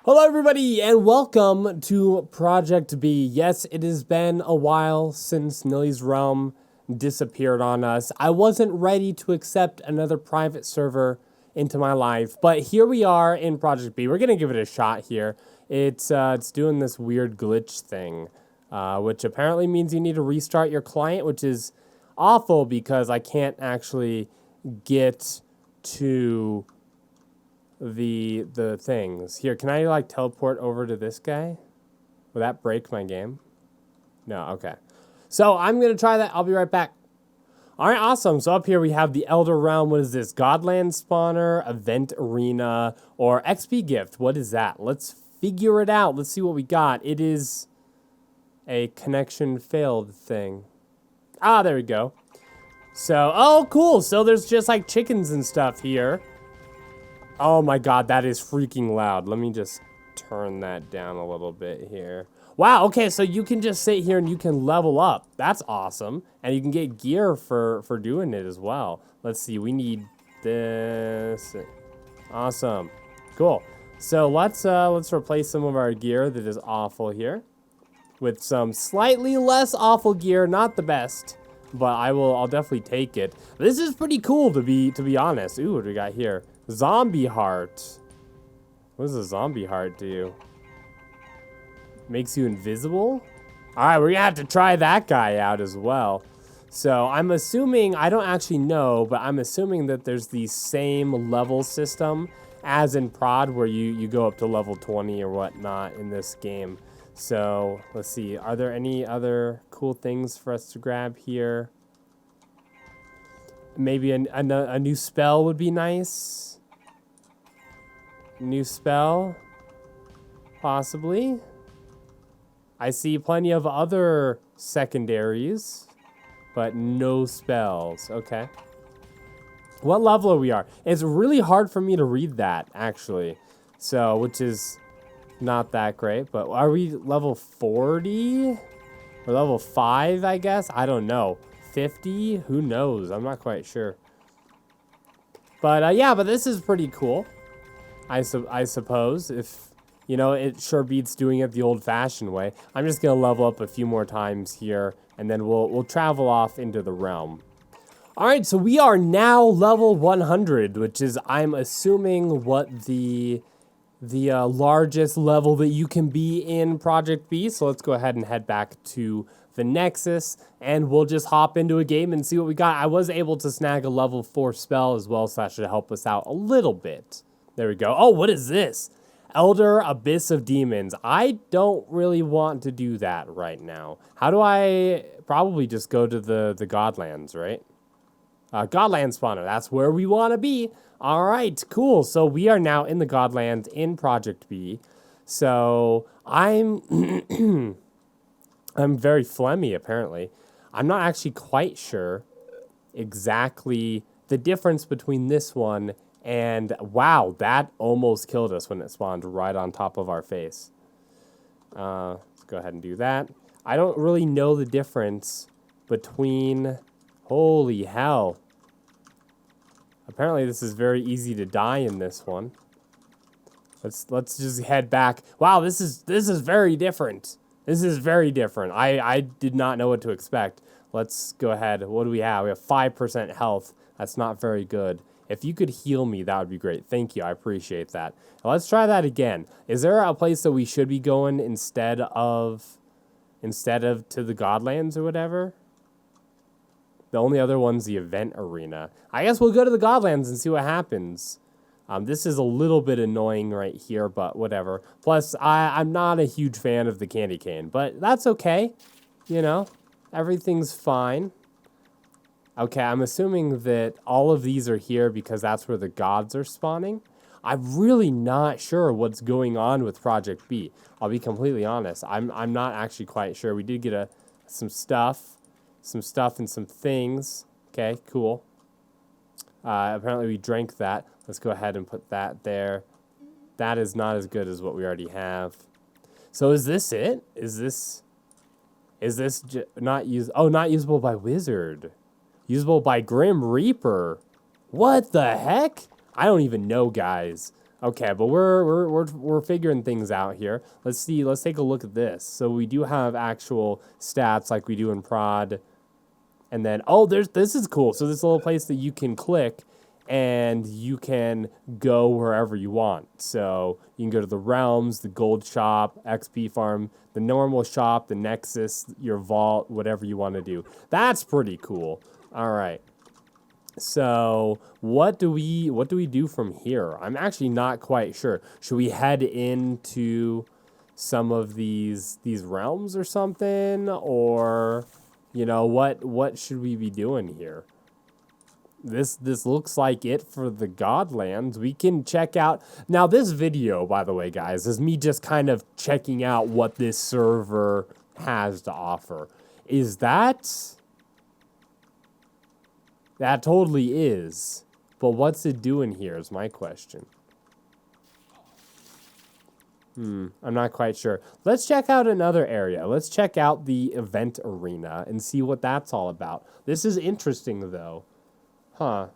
Hello everybody and welcome to Project B. Yes, it has been a while since Nilly's Realm disappeared on us. I wasn't ready to accept another private server into my life, but here we are in Project B. We're gonna give it a shot here. It's doing this weird glitch thing, which apparently means you need to restart your client, which is awful because I can't actually get to the things. Here, can I like teleport over to this guy? Will that break my game? No, okay. So I'm gonna try that. I'll be right back. All right, awesome. So up here we have the Elder Realm. What is this? Godlands spawner, event arena, or XP gift. What is that? Let's figure it out. Let's see what we got. It is a connection failed thing. Ah, there we go. So, oh, cool. So there's just like chickens and stuff here. Oh my god, that is freaking loud. Let me just turn that down a little bit here. Wow, okay, so you can just sit here and you can level up. That's awesome. And you can get gear for doing it as well. Let's see, we need this. Awesome. Cool. So let's replace some of our gear that is awful here with some slightly less awful gear, not the best, but I'll definitely take it. This is pretty cool to be honest. Ooh, what do we got here? Zombie heart. What does a zombie heart do? Makes you invisible? Alright, we're gonna have to try that guy out as well. So I'm assuming, I don't actually know, but I'm assuming that there's the same level system as in Prod where you go up to level 20 or whatnot in this game. So let's see, are there any other cool things for us to grab here? Maybe a new spell would be nice. New spell, possibly. I see plenty of other secondaries, but no spells. Okay. What level are we are? It's really hard for me to read that, actually. So, which is not that great, but are we level 40? Or level 5, I guess? I don't know. 50? Who knows? I'm not quite sure. But, yeah, but this is pretty cool. I suppose, if, you know, it sure beats doing it the old-fashioned way. I'm just going to level up a few more times here, and then we'll travel off into the realm. All right, so we are now level 100, which is, I'm assuming, what the largest level that you can be in Project B. So let's go ahead and head back to the Nexus, and we'll just hop into a game and see what we got. I was able to snag a level 4 spell as well, so that should help us out a little bit. There we go. Oh, what is this? Elder Abyss of Demons. I don't really want to do that right now. How do I... Probably just go to the Godlands, right? Godlands spawner. That's where we want to be. All right, cool. So we are now in the Godlands in Project B. So I'm... I'm very phlegmy, apparently. I'm not actually quite sure exactly the difference between this one and wow, that almost killed us when it spawned right on top of our face. Let's go ahead and do that. I don't really know the difference between... Holy hell. Apparently this is very easy to die in this one. Let's just head back. Wow, this is very different. This is very different. I did not know what to expect. Let's go ahead. What do we have? We have 5% health. That's not very good. If you could heal me, that would be great. Thank you. I appreciate that. Now, let's try that again. Is there a place that we should be going instead of to the Godlands or whatever? The only other one's the event arena. I guess we'll go to the Godlands and see what happens. This is a little bit annoying right here, but whatever. Plus, I'm not a huge fan of the candy cane, but that's okay. You know, everything's fine. Okay, I'm assuming that all of these are here because that's where the gods are spawning. I'm really not sure what's going on with Project B. I'll be completely honest. I'm not actually quite sure. We did get some stuff and some things. Okay, cool. Apparently we drank that. Let's go ahead and put that there. That is not as good as what we already have. So is this it? Is this not use? Oh, not usable by Wizard. Usable by Grim Reaper. What the heck? I don't even know, guys. Okay, but we're figuring things out here. Let's see. Let's take a look at this. So we do have actual stats like we do in prod, and then this is cool. So this little place that you can click, and you can go wherever you want. So you can go to the realms, the gold shop, XP farm, the normal shop, the nexus, your vault, whatever you want to do. That's pretty cool. All right. So what do we do from here? I'm actually not quite sure. Should we head into some of these realms or something, or what should we be doing here? This looks like it for the Godlands. We can check out now. This video, by the way, guys, is me just kind of checking out what this server has to offer. Is that? That totally is. But what's it doing here is my question. I'm not quite sure. Let's check out another area. Let's check out the event arena and see what that's all about. This is interesting, though. Huh.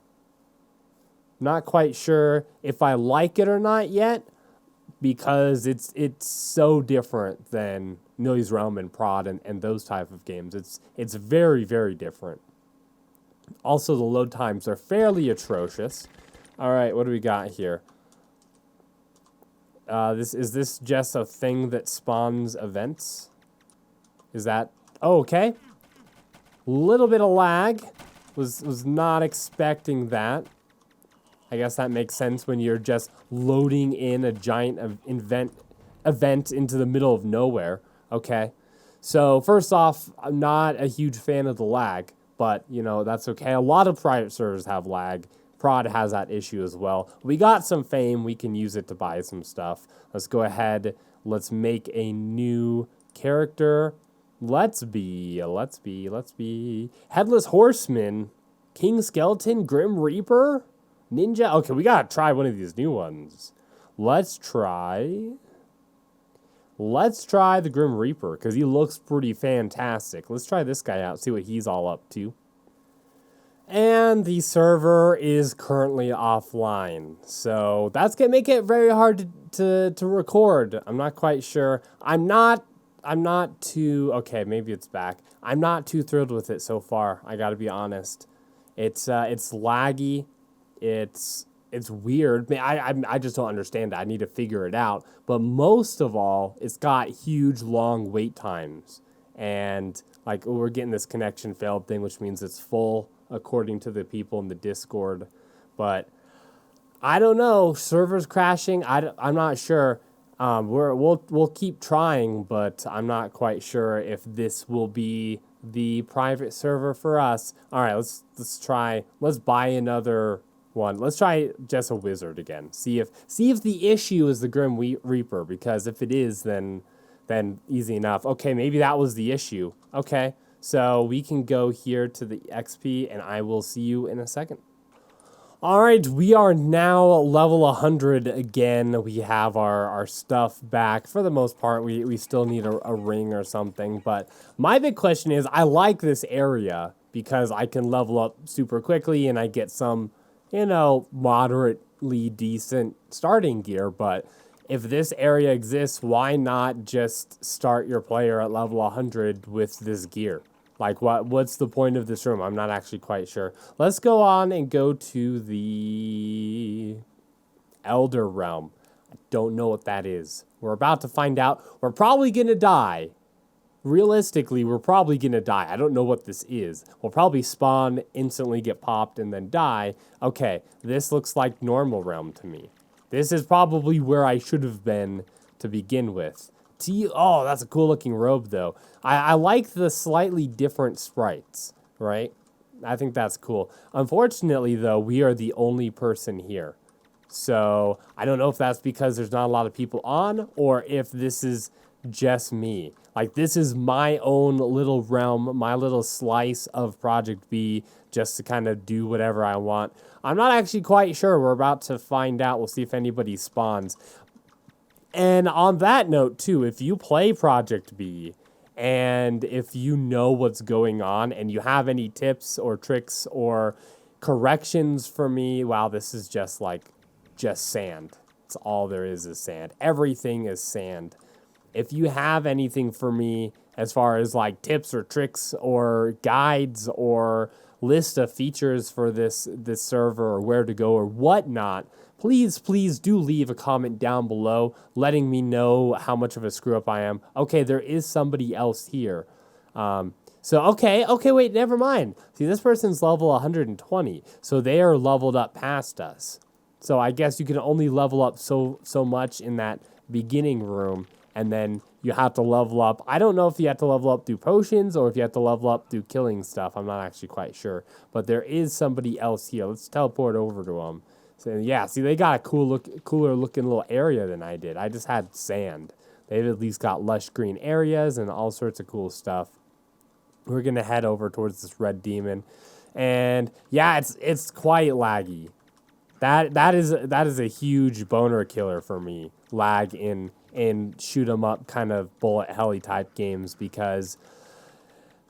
Not quite sure if I like it or not yet, because it's so different than Nilly's Realm and Prod and those type of games. It's very, very different. Also, the load times are fairly atrocious. All right, what do we got here? Is this just a thing that spawns events? Is that... Oh, okay. Little bit of lag. Was not expecting that. I guess that makes sense when you're just loading in a giant event into the middle of nowhere. Okay. So, first off, I'm not a huge fan of the lag. But, that's okay. A lot of private servers have lag. Prod has that issue as well. We got some fame. We can use it to buy some stuff. Let's go ahead. Let's make a new character. Let's be Headless Horseman, King Skeleton, Grim Reaper, Ninja. Okay, we gotta try one of these new ones. Let's try the Grim Reaper, because he looks pretty fantastic. Let's try this guy out, see what he's all up to. And the server is currently offline. So that's going to make it very hard to record. I'm not quite sure. I'm not too... Okay, maybe it's back. I'm not too thrilled with it so far. I got to be honest. It's laggy. It's weird. I just don't understand it. I need to figure it out. But most of all, it's got huge, long wait times. And, we're getting this connection failed thing, which means it's full, according to the people in the Discord. But, I don't know. Servers crashing. I'm not sure. We'll keep trying, but I'm not quite sure if this will be the private server for us. All right, let's try. Let's buy another one. Let's try just a wizard again. See if the issue is the Grim Reaper, because if it is, then easy enough. Okay, maybe that was the issue. Okay, so we can go here to the XP, and I will see you in a second. All right, we are now level 100 again. We have our stuff back. For the most part, we still need a ring or something. But my big question is, I like this area because I can level up super quickly and I get some, moderately decent starting gear. But if this area exists, why not just start your player at level 100 with this gear? What's the point of this room? I'm not actually quite sure. Let's go on and go to the Elder Realm. I don't know what that is. We're about to find out. We're probably going to die. Realistically, we're probably going to die. I don't know what this is. We'll probably spawn, instantly get popped, and then die. Okay, this looks like normal realm to me. This is probably where I should have been to begin with. Oh, that's a cool looking robe, though. I like the slightly different sprites, right? I think that's cool. Unfortunately, though, we are the only person here. So I don't know if that's because there's not a lot of people on, or if this is just me. This is my own little realm, my little slice of Project B, just to kind of do whatever I want. I'm not actually quite sure. We're about to find out. We'll see if anybody spawns. And on that note, too, if you play Project B, and if you know what's going on, and you have any tips or tricks or corrections for me, wow, this is just sand. that's all there is sand. Everything is sand. If you have anything for me as far as like tips or tricks or guides or list of features for this server or where to go or whatnot, please do leave a comment down below letting me know how much of a screw up I am. Okay, there is somebody else here. Okay, wait, never mind. See, this person's level 120, so they are leveled up past us. So I guess you can only level up so much in that beginning room, and then you have to level up. I don't know if you have to level up through potions or if you have to level up through killing stuff. I'm not actually quite sure. But there is somebody else here. Let's teleport over to them. So yeah, see, they got a cooler looking little area than I did. I just had sand. They've at least got lush green areas and all sorts of cool stuff. We're going to head over towards this red demon. And yeah, it's quite laggy. That is a huge boner killer for me. Lag in shoot 'em up kind of bullet heli type games, because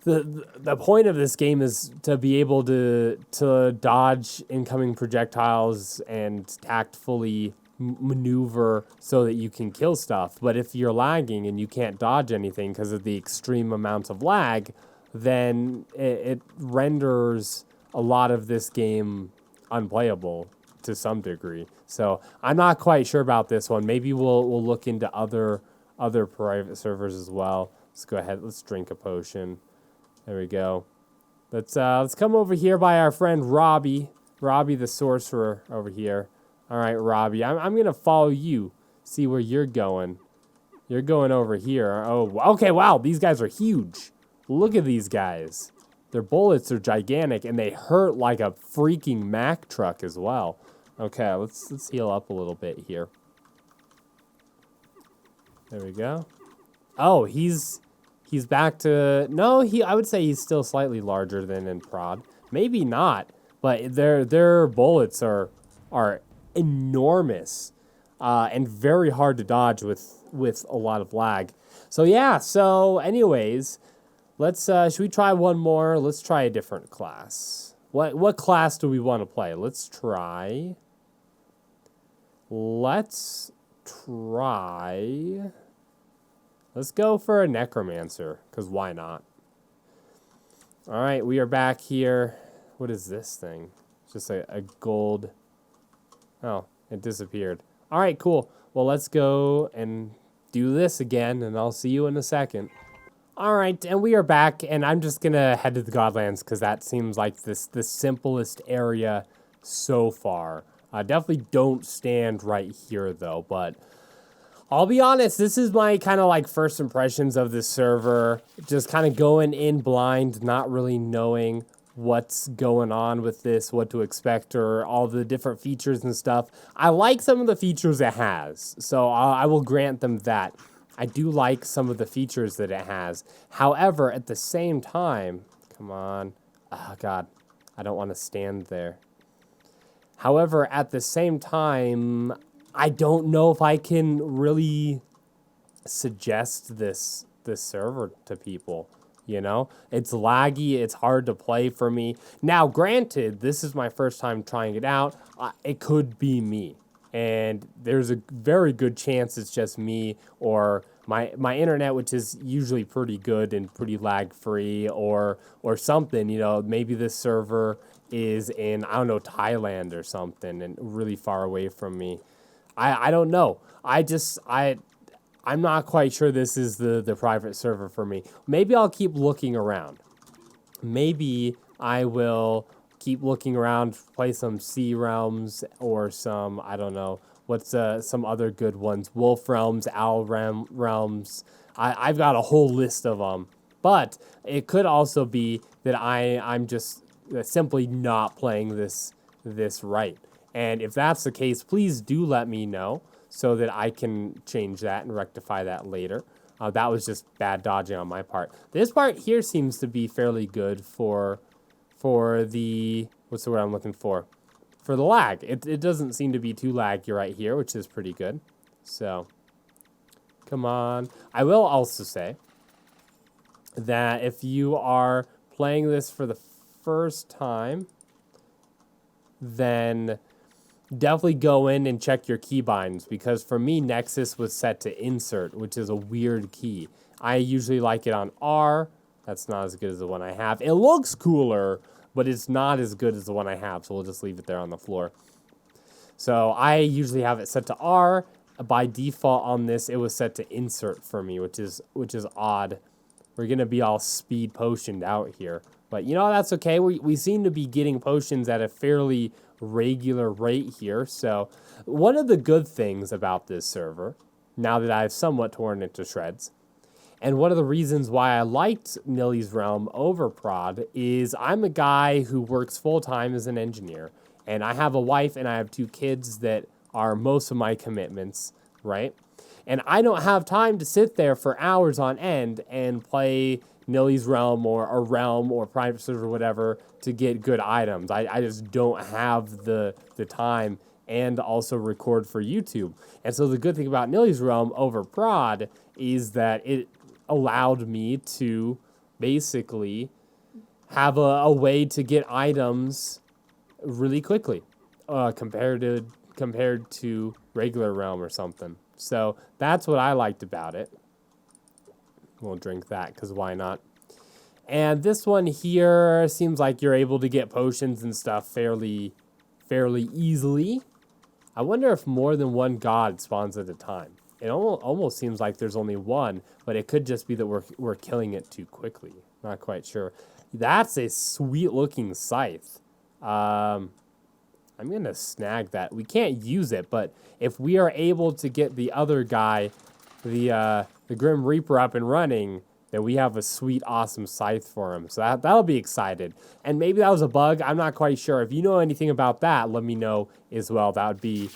the point of this game is to be able to dodge incoming projectiles and tactfully maneuver so that you can kill stuff. But if you're lagging and you can't dodge anything because of the extreme amounts of lag, then it renders a lot of this game unplayable to some degree. So I'm not quite sure about this one. Maybe we'll look into other private servers as well. Let's go ahead. Let's drink a potion. There we go. Let's come over here by our friend Robbie the sorcerer over here. All right, Robbie, I'm gonna follow you. See where you're going. You're going over here. Oh, okay. Wow, these guys are huge. Look at these guys. Their bullets are gigantic, and they hurt like a freaking Mack truck as well. Okay, let's heal up a little bit here. There we go. Oh, he's back to... No, I would say he's still slightly larger than in prod. Maybe not, but their bullets are enormous and very hard to dodge with a lot of lag. So yeah, so anyways... should we try one more? Let's try a different class. What class do we want to play? Let's try... Let's go for a necromancer, because why not? All right, we are back here. What is this thing? It's just a gold... Oh, it disappeared. All right, cool. Well, let's go and do this again, and I'll see you in a second. All right, and we are back, and I'm just going to head to the Godlands because that seems like the simplest area so far. Definitely don't stand right here, though, but I'll be honest, this is my kind of like first impressions of this server. Just kind of going in blind, not really knowing what's going on with this, what to expect, or all the different features and stuff. I like some of the features it has, so I will grant them that. I do like some of the features that it has. However, at the same time, come on. Oh, God, I don't want to stand there. However, at the same time, I don't know if I can really suggest this server to people. You know, it's laggy. It's hard to play for me. Now, granted, this is my first time trying it out. It could be me. And there's a very good chance it's just me or my internet, which is usually pretty good and pretty lag-free, or something. You know, maybe this server is in, I don't know, Thailand or something and really far away from me. I don't know. I'm not quite sure this is the private server for me. Maybe I'll keep looking around. Maybe I will keep looking around, play some Sea Realms or some, I don't know, what's some other good ones. Wolf Realms, Owl Realms. I've got a whole list of them. But it could also be that I'm just simply not playing this right. And if that's the case, please do let me know so that I can change that and rectify that later. That was just bad dodging on my part. This part here seems to be fairly good for the, what's the word I'm looking for? For the lag. It doesn't seem to be too laggy right here, which is pretty good. So, come on. I will also say that if you are playing this for the first time, then definitely go in and check your keybinds, because for me, Nexus was set to insert, which is a weird key. I usually like it on R. That's not as good as the one I have. It looks cooler, but it's not as good as the one I have, so we'll just leave it there on the floor. So I usually have it set to R. By default on this, it was set to insert for me, which is odd. We're going to be all speed potioned out here. But, you know, that's okay. We seem to be getting potions at a fairly regular rate here. So one of the good things about this server, now that I've somewhat torn it to shreds, and one of the reasons why I liked Nilly's Realm over Prod, is I'm a guy who works full-time as an engineer. And I have a wife and I have 2 kids that are most of my commitments, right? And I don't have time to sit there for hours on end and play Nilly's Realm or a Realm or Private Server or whatever to get good items. I just don't have the time, and also record for YouTube. And so the good thing about Nilly's Realm over Prod is that it allowed me to basically have a way to get items really quickly compared to regular Realm or something. So that's what I liked about it. We'll drink that because why not? And this one here seems like you're able to get potions and stuff fairly easily. I wonder if more than one god spawns at a time. It almost seems like there's only one, but it could just be that we're killing it too quickly. Not quite sure. That's a sweet looking scythe. I'm going to snag that. We can't use it, but if we are able to get the other guy, the Grim Reaper, up and running, then we have a sweet, awesome scythe for him. So that'll be excited. And maybe that was a bug. I'm not quite sure. If you know anything about that, let me know as well. That would be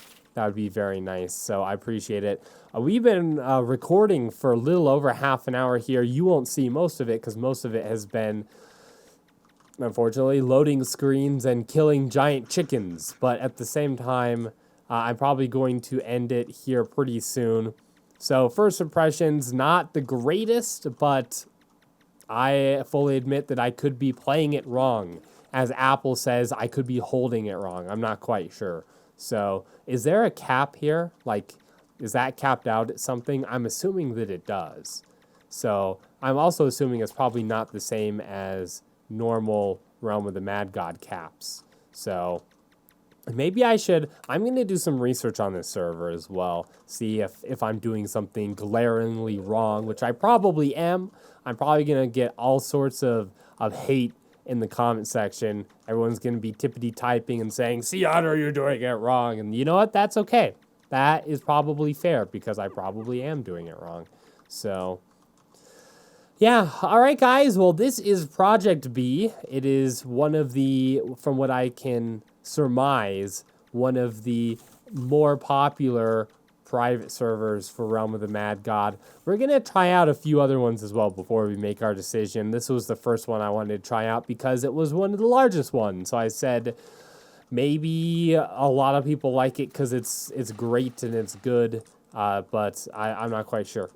very nice. So I appreciate it. We've been recording for a little over half an hour here. You won't see most of it because most of it has been, unfortunately, loading screens and killing giant chickens. But at the same time, I'm probably going to end it here pretty soon. So first impressions, not the greatest, but I fully admit that I could be playing it wrong. As Apple says, I could be holding it wrong. I'm not quite sure. So is there a cap here? Like, is that capped out at something? I'm assuming that it does. So I'm also assuming it's probably not the same as normal Realm of the Mad God caps. So maybe I'm going to do some research on this server as well. See if I'm doing something glaringly wrong, which I probably am. I'm probably going to get all sorts of hate in the comment section. Everyone's going to be tippity typing and saying, SeaOtter, you're doing it wrong. And you know what? That's okay. That is probably fair because I probably am doing it wrong. So yeah, all right, guys. Well, this is Project B. It is one of the, from what I can surmise, one of the more popular private servers for Realm of the Mad God. We're going to try out a few other ones as well before we make our decision. This was the first one I wanted to try out because it was one of the largest ones. So I said maybe a lot of people like it because it's great and it's good, but I'm not quite sure.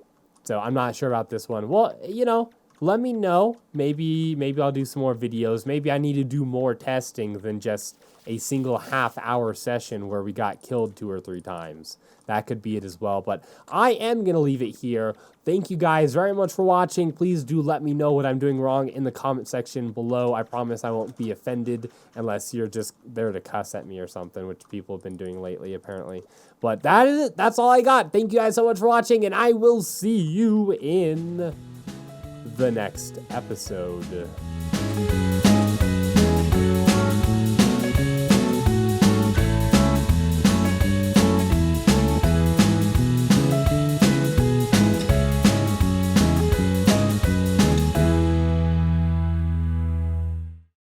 So I'm not sure about this one. Well, you know, let me know. Maybe I'll do some more videos. Maybe I need to do more testing than just a single half-hour session where we got killed 2 or 3 times. That could be it as well. But I am going to leave it here. Thank you guys very much for watching. Please do let me know what I'm doing wrong in the comment section below. I promise I won't be offended unless you're just there to cuss at me or something, which people have been doing lately, apparently. But that is it. That's all I got. Thank you guys so much for watching, and I will see you in the next episode.